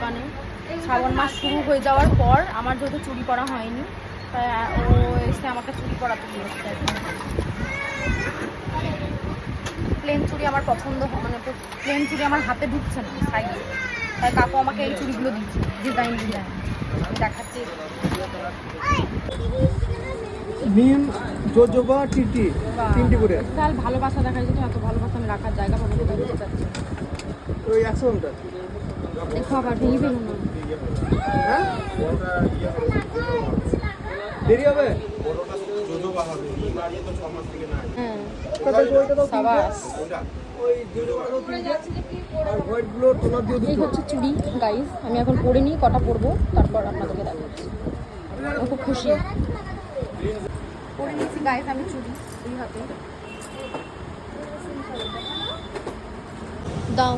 দোকানে। শ্রাবণ মাস শুরু হয়ে যাওয়ার পর আমার যেহেতু চুরি করা হয়নি, তাই ও এসে আমাকে চুরি করাতে দিয়েছে। প্লেন চুড়ি আমার পছন্দ, মানে প্লেন চুড়ি আমার হাতে ঢুকছে না সাইজে, তাই কাকু আমাকে এই চুড়িগুলো দিচ্ছে ডিজাইন ডিজাইন। দেখাচ্ছি নিম, জোজোবা, টিটি, তিনটি করে। বিশাল ভালোবাসা দেখা যেত, এত ভালোবাসা আমি রাখার জায়গা পাবো কোথায় দিতে চাচ্ছি। ওই 100 গ্রামটা দেখো আবার ভেঙে ফেলো না। হ্যাঁ দেরি হবে। হ্যাঁ তাহলে ওইটা দাও, সাবাস। ওই জোজোবাটা দাও তিনটে, আর হোয়াইটগুলো টোনার দিয়ে এই দুটো। হচ্ছে চুড়ি গাইস, আমি এখন পরে নিই, কটা পরবো তারপর আপনাদেরকে দেখাচ্ছি। আমি খুব খুশি পরে নিচ্ছি গাইস আমি চুড়ি দুই হাতে। দাও